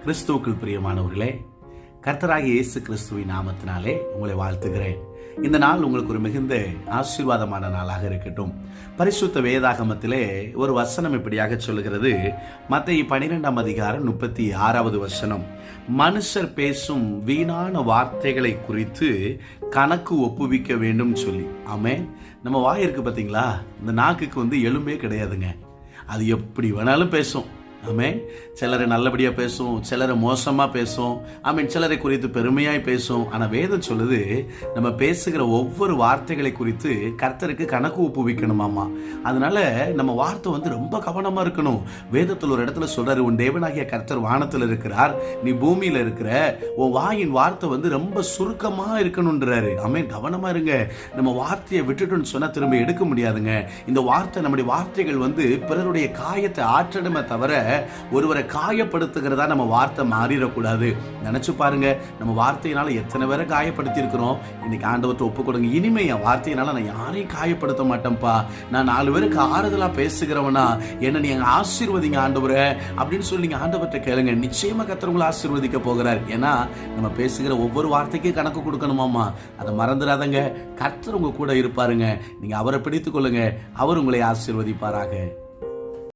கிறிஸ்துவுக்குள் பிரியமானவர்களே, கர்த்தராகிய இயேசு கிறிஸ்துவின் நாமத்தினாலே உங்களை வாழ்த்துகிறேன். இந்த நாள் உங்களுக்கு ஒரு மிகுந்த ஆசீர்வாதமான நாளாக இருக்கட்டும். பரிசுத்த வேதாகமத்திலே ஒரு வசனம் இப்படியாக சொல்லுகிறது. மத்தேயு 12 அதிகாரம் 36 வசனம், மனுஷர் பேசும் வீணான வார்த்தைகளை குறித்து கணக்கு ஒப்புவிக்க வேண்டும் சொல்லி. ஆமென். நம்ம வாய் இருக்கு பார்த்தீங்களா, இந்த நாக்குக்கு எலும்பே கிடையாதுங்க. அது எப்படி வேணாலும் பேசும். ஆமென். சிலரை நல்லபடியாக பேசும், சிலரை மோசமாக பேசும். ஆமென். சிலரை குறித்து பெருமையாய் பேசும். ஆனால் வேதம் சொல்லுது, நம்ம பேசுகிற ஒவ்வொரு வார்த்தைகளை குறித்து கர்த்தருக்கு கணக்கு ஒப்புவிக்கணுமாமா. அதனால நம்ம வார்த்தை ரொம்ப கவனமாக இருக்கணும். வேதத்தில் ஒரு இடத்துல சொல்றாரு, உன் தேவனாகிய கர்த்தர் வானத்தில் இருக்கிறார், நீ பூமியில் இருக்கிற, உன் வாயின் வார்த்தை ரொம்ப சுருக்கமாக இருக்கணும்ன்றாரு. ஆமென். கவனமாக இருங்க. நம்ம வார்த்தையை விட்டுட்டோன்னு சொன்னால் திரும்ப எடுக்க முடியாதுங்க. இந்த வார்த்தை, நம்முடைய வார்த்தைகள் பிறருடைய காயத்தை ஆற்றணுமே தவிர ஒருவரை காயப்படுத்துகிறதா நம்ம வார்த்தை மாறிடக்கூடாது. நினைச்சு பாருங்க, நம்ம வார்த்தையினால எத்தனை பேரை காயப்படுத்தி இருக்கிறோம். இன்னைக்கு ஆண்டவர்கிட்ட ஒப்பு கொடுங்க. இனிமே என் வார்த்தையினால நான் யாரையும் காயப்படுத்த மாட்டேன்ப்பா, நான் 4 பேருக்கு ஆறுதலா பேசுகிறவனா, என்ன நீங்க ஆசீர்வதிங்க ஆண்டவரே அப்படின்னு சொல்லி நீங்க ஆண்டவர்கிட்ட கேளுங்க. நிச்சயமா கர்த்தர் உங்களை ஆசீர்வதிக்க போகிறார். ஏன்னா நம்ம பேசுகிற ஒவ்வொரு வார்த்தைக்கும் கணக்கு கொடுக்கணுமாமா. அதை மறந்துடாதங்க. கர்த்தர் உங்க கூட இருப்பாருங்க. நீங்க அவரை பிடித்துக் கொள்ளுங்க. அவர் உங்களை ஆசீர்வதிப்பாராக.